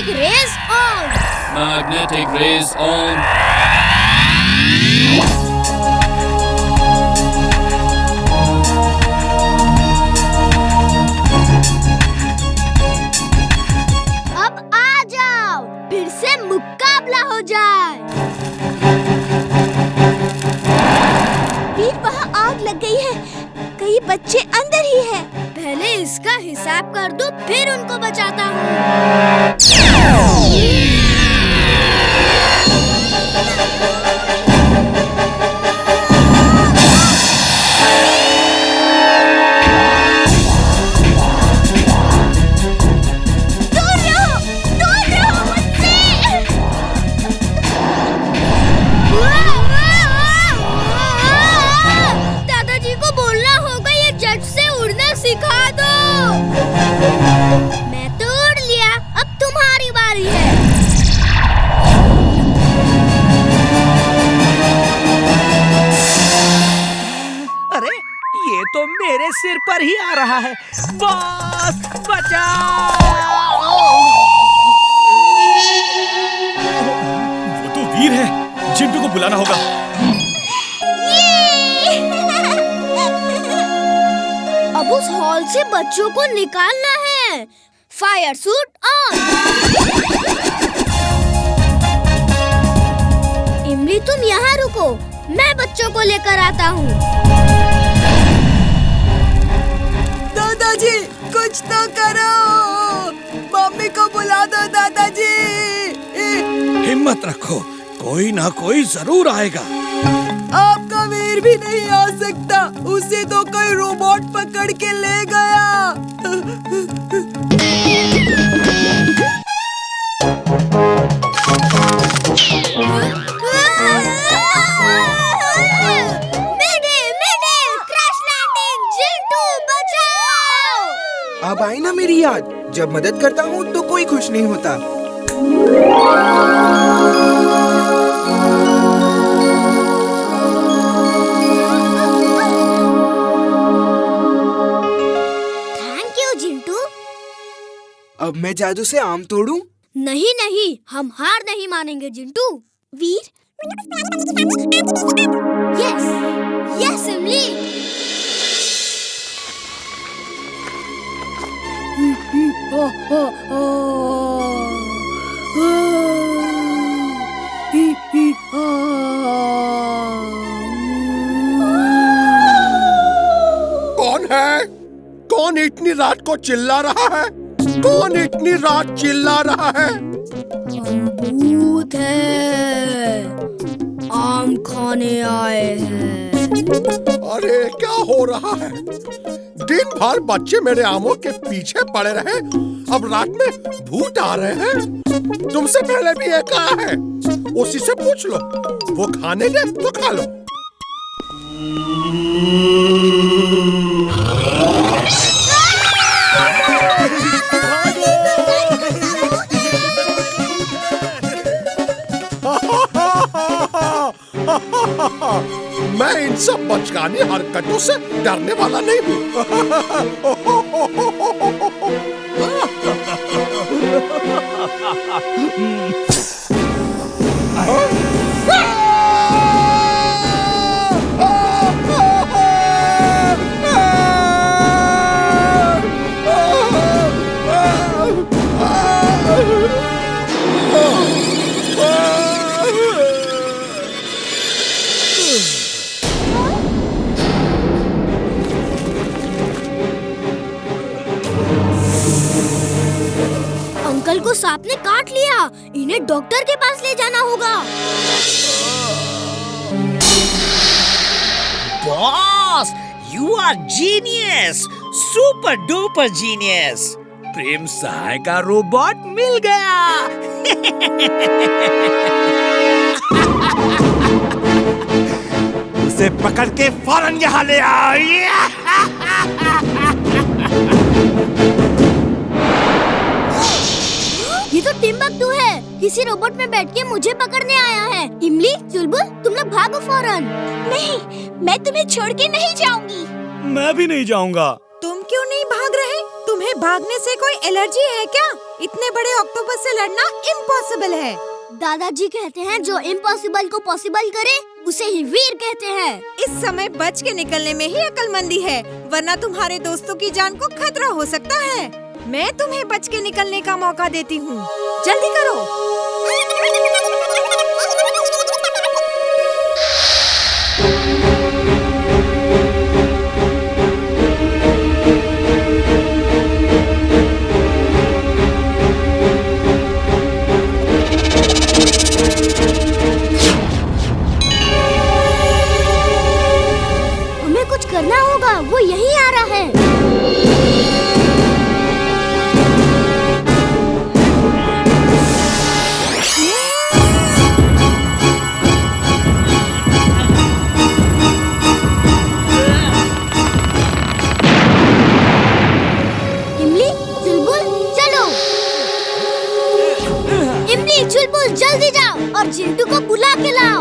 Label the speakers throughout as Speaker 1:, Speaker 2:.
Speaker 1: Magnetic rays on!
Speaker 2: Magnetic rays on!
Speaker 1: अब आ जाओ, फिर से मुकाबला हो जाए।
Speaker 3: वीर, वहाँ आग लग गई है। कई बच्चे अंदर ही हैं।
Speaker 1: पहले इसका हिसाब कर दूं, फिर उनको बचाता हूँ।
Speaker 3: दूर रहो मुझसे।
Speaker 1: दादाजी को बोलना होगा ये जट से उड़ना सिखा दो। मैं तो उड़ लिया, अब तुम्हारी बारी है।
Speaker 4: अरे ये तो मेरे सिर पर ही आ रहा है। बॉस बचाओ!
Speaker 5: वो तो वीर है, चिंटू को बुलाना होगा।
Speaker 1: अब उस हॉल से बच्चों को निकालना है। Fire suit on! इमली, तुम यहाँ रुको, मैं बच्चों को लेकर आता हूँ।
Speaker 6: दादाजी, कुछ तो करो। मम्मी को बुला दो दादाजी।
Speaker 5: हिम्मत रखो, कोई ना कोई जरूर आएगा।
Speaker 6: आपका वीर भी नहीं आ सकता, उसे तो कोई रोबोट पकड़ के ले गया।
Speaker 1: Crash landing! जिंटू बचाओ!
Speaker 7: अब आई ना मेरी याद। जब मदद करता हूँ तो कोई खुश नहीं होता।
Speaker 1: Thank you Jintu.
Speaker 7: अब मैं जादू से आम तोड़ूं?
Speaker 1: नहीं नहीं, हम हार नहीं मानेंगे जिंटू।
Speaker 3: वीर,
Speaker 1: यस यस इमली।
Speaker 8: कौन है? कौन इतनी रात को चिल्ला रहा है? कौन इतनी रात चिल्ला रहा है?
Speaker 1: भूत है, आम खाने आए हैं।
Speaker 8: अरे क्या हो रहा है? दिन भर बच्चे मेरे आमों के पीछे पड़े रहे, अब रात में भूत आ रहे हैं। तुमसे पहले भी एक आया है, उसी से पूछ लो, वो खाने दे तो खा लो। मैं इन सब बचकानी हरकतों से डरने वाला नहीं हूँ।
Speaker 1: अंकल को सांप ने काट लिया, इन्हें डॉक्टर के पास ले जाना होगा।
Speaker 4: Boss, you are genius, super duper genius. Prem Sahay का रोबोट मिल गया। उसे पकड़ के फौरन यहाँ ले आओ।
Speaker 1: ये तो टिम्बकटू है, किसी रोबोट में बैठ के मुझे पकड़ने आया है। इमली, चुलबुल, तुम लोग भागो फौरन।
Speaker 3: नहीं, मैं तुम्हें छोड़ के नहीं जाऊंगी।
Speaker 5: मैं भी नहीं जाऊंगा।
Speaker 6: तुम क्यों नहीं भाग रहे? तुम्हें
Speaker 3: भागने से कोई एलर्जी है क्या? इतने बड़े ऑक्टोपस से लड़ना इम्पॉसिबल है।
Speaker 1: दादाजी कहते हैं जो इम्पॉसिबल को पॉसिबल करे उसे ही वीर कहते हैं।
Speaker 3: इस समय बच के निकलने में ही अक्लमंदी है, वरना तुम्हारे दोस्तों की जान को खतरा हो सकता है। मैं तुम्हें बच के निकलने का मौका देती हूँ, जल्दी करो।
Speaker 1: हमें कुछ करना होगा, वो यहीं आ रहा है। इमली, चुलबुल, चलो। इमली, चुलबुल, जल्दी जाओ और चिंटू को बुला के लाओ।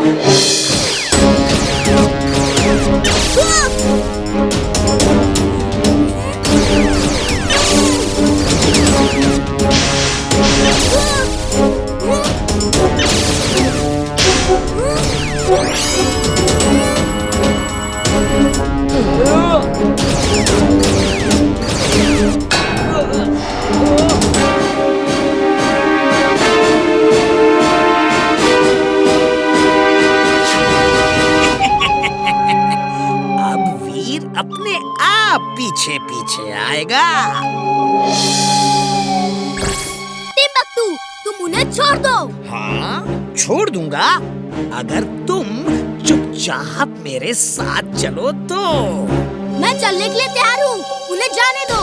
Speaker 4: अब वीर अपने आप पीछे पीछे आएगा।
Speaker 1: टिम्बकटू, तुम उन्हें छोड़ दो।
Speaker 4: हाँ, छोड़ दूंगा अगर तुम चुपचाप मेरे साथ चलो तो।
Speaker 1: मैं चलने के लिए तैयार हूँ, उन्हें जाने दो।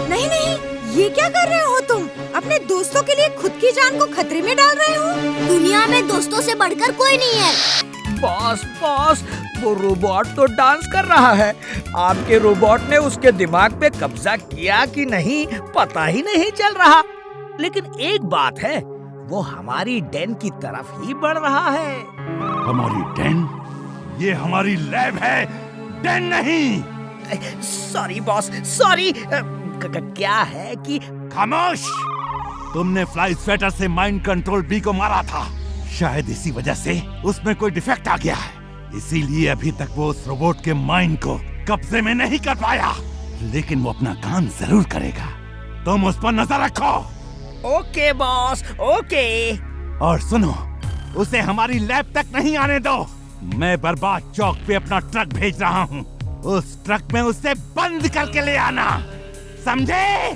Speaker 3: नहीं नहीं, ये क्या कर रहे हो तुम? अपने दोस्तों के लिए खुद की जान को खतरे में डाल रहे हो।
Speaker 1: दुनिया में दोस्तों से बढ़कर कोई नहीं है।
Speaker 4: बॉस बॉस, वो रोबोट तो डांस कर रहा है। आपके रोबोट ने उसके दिमाग पे कब्जा किया कि नहीं पता ही नहीं चल रहा। लेकिन एक बात है, वो हमारी डेन की तरफ ही बढ़ रहा है।
Speaker 9: हमारी डेन? ये हमारी लैब है, डेन नहीं।
Speaker 4: Sorry boss, sorry. क्या है कि
Speaker 9: खामोश! तुमने फ्लाई स्वेटर से माइंड कंट्रोल बी को मारा था। शायद इसी वजह से उसमें कोई डिफेक्ट आ गया है, इसीलिए अभी तक वो उस रोबोट के माइंड को कब्जे में नहीं कर पाया। लेकिन वो अपना काम जरूर करेगा, तुम उस पर नजर रखो।
Speaker 4: Okay boss, okay.
Speaker 9: और सुनो, उसे हमारी लैब तक नहीं आने दो। मैं बर्बाद चौक पे अपना ट्रक भेज रहा हूँ, उस ट्रक में उसे बंद करके ले आना, समझे?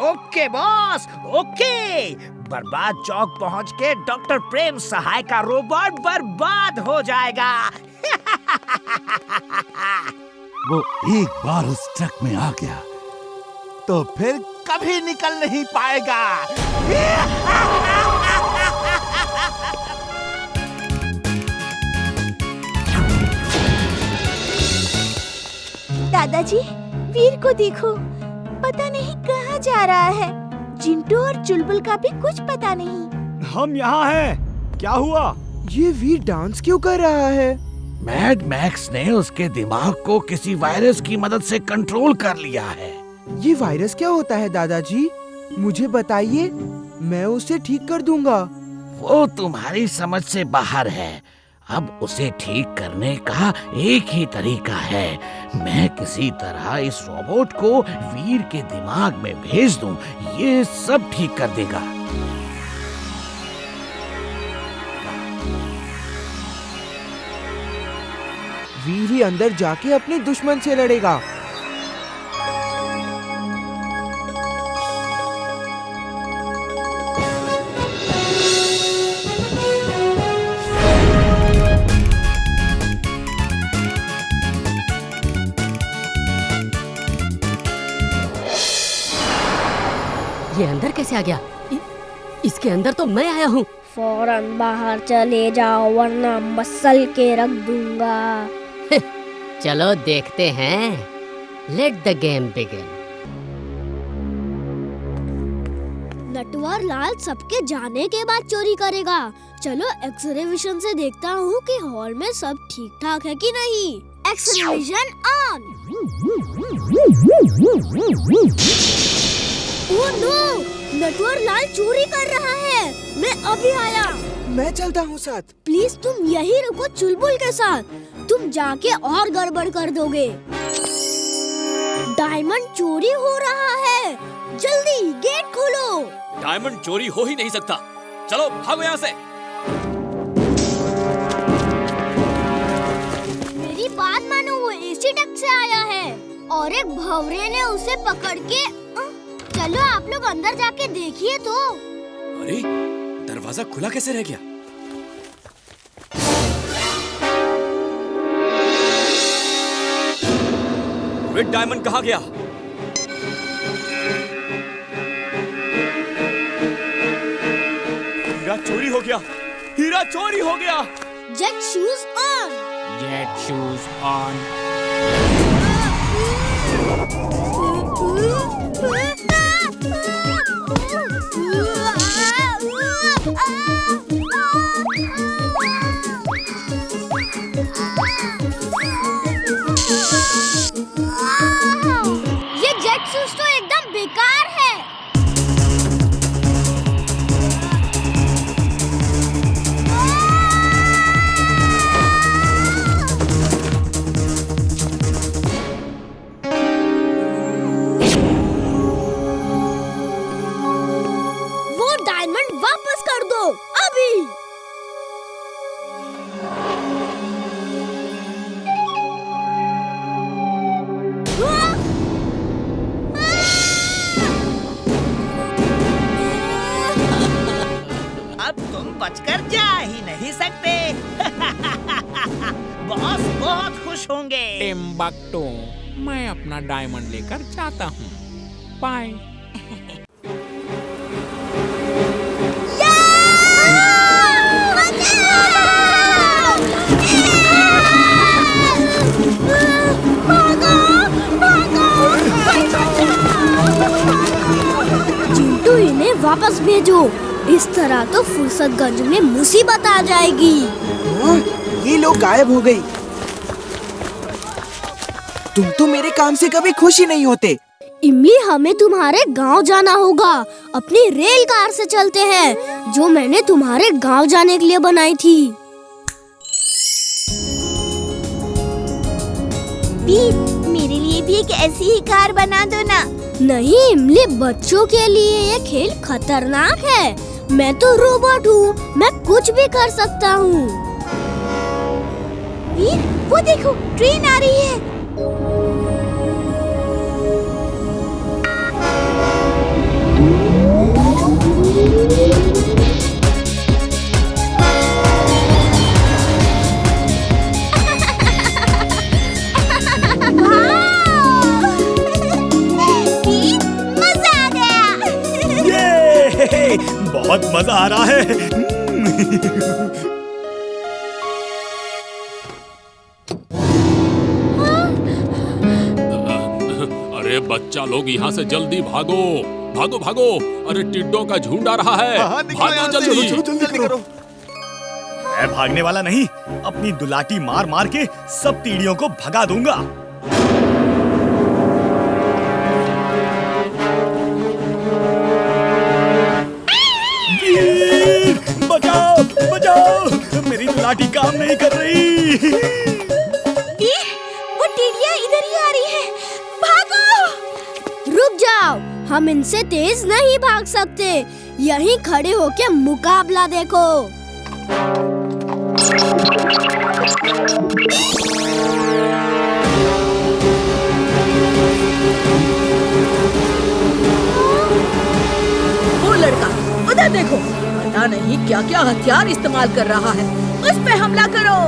Speaker 4: Okay boss, okay. बर्बाद चौक पहुँच के डॉक्टर प्रेम सहाय का रोबोट बर्बाद हो जाएगा।
Speaker 9: वो एक बार उस ट्रक में आ गया तो फिर कभी निकल नहीं पाएगा।
Speaker 3: दादाजी, वीर को देखो, पता नहीं कहाँ जा रहा है। चिंटू और चुलबुल का भी कुछ पता नहीं।
Speaker 10: हम यहाँ हैं। क्या हुआ?
Speaker 6: ये वीर डांस क्यों कर रहा है?
Speaker 5: मैड मैक्स ने उसके दिमाग को किसी वायरस की मदद से कंट्रोल कर लिया है।
Speaker 6: ये वायरस क्या होता है दादाजी? मुझे बताइए, मैं उसे ठीक कर दूंगा।
Speaker 5: वो तुम्हारी समझ से बाहर है। अब उसे ठीक करने का एक ही तरीका है, मैं किसी तरह इस रोबोट को वीर के दिमाग में भेज दूं, ये सब ठीक कर देगा।
Speaker 6: वीर ही अंदर जाके अपने दुश्मन से लड़ेगा।
Speaker 11: ये अंदर कैसे आ गया? इसके अंदर तो मैं आया हूँ।
Speaker 1: फौरन बाहर चले जाओ वरना मसल के रख दूंगा।
Speaker 11: चलो देखते हैं। Let the game begin.
Speaker 1: Natwar Lal सबके जाने के बाद चोरी करेगा। चलो एक्सरे विजन से देखता हूँ कि हॉल में सब ठीक ठाक है कि नहीं। Max revision on. Oh no, Natwar Lal चोरी कर रहा है। मैं अभी आया।
Speaker 7: मैं चलता हूँ साथ।
Speaker 1: प्लीज तुम यही रुको चुलबुल के साथ, तुम जाके और गड़बड़ कर दोगे। डायमंड चोरी हो रहा है, जल्दी गेट खोलो।
Speaker 2: डायमंड चोरी हो ही नहीं सकता, चलो भागो यहाँ से।
Speaker 1: मेरी बात मानो, वो एसी डक से आया है और एक भंवरे ने उसे पकड़ के चलो आप लोग अंदर जाके देखिए तो।
Speaker 2: अरे दरवाजा खुला कैसे रह गया? रेड डायमंड कहाँ गया? हीरा चोरी हो गया, हीरा चोरी हो गया।
Speaker 1: Jet shoes on.
Speaker 12: Jet shoes on.
Speaker 1: ये जेट शूज तो एकदम बेकार है। वो डायमंड वापस कर दो अभी।
Speaker 4: अब तुम बचकर जा ही नहीं सकते। बॉस बहुत खुश होंगे।
Speaker 12: टिम्बक्टू, मैं अपना डायमंड लेकर जाता हूँ। बाय।
Speaker 1: चिंटू, इन्हें वापस भेजो, इस तरह तो फुर्सतगंज में मुसीबत आ जाएगी।
Speaker 7: ये लोग गायब हो गई। तुम तो मेरे काम से कभी खुश ही नहीं होते।
Speaker 1: इमली, हमें तुम्हारे गांव जाना होगा। अपनी रेल कार से चलते हैं, जो मैंने तुम्हारे गांव जाने के लिए बनाई थी। मेरे लिए भी एक ऐसी ही कार बना दो ना। नहीं इमली, बच्चों के लिए ये खेल खतरनाक है। मैं तो रोबोट हूँ, मैं कुछ भी कर सकता हूँ। वीर, वो देखो, ट्रेन आ रही है।
Speaker 10: बहुत मजा आ रहा है।
Speaker 2: अरे बच्चा लोग, यहाँ से जल्दी भागो, भागो भागो। अरे टिड्डों का झुंड आ रहा है, भागो जल्दी।
Speaker 10: जल्दी करो। मैं भागने वाला नहीं, अपनी दुलाटी मार मार के सब तीड़ियों को भगा दूंगा। बचाओ बचाओ, मेरी दुलाटी काम नहीं कर रही।
Speaker 1: वो टिड्डियाँ इधर ही आ रही है, भागो। रुक जाओ, हम इनसे तेज नहीं भाग सकते। यहीं खड़े होके मुकाबला देखो।
Speaker 13: वो लड़का उधर देखो, पता नहीं क्या क्या हथियार इस्तेमाल कर रहा है। उस पे हमला करो।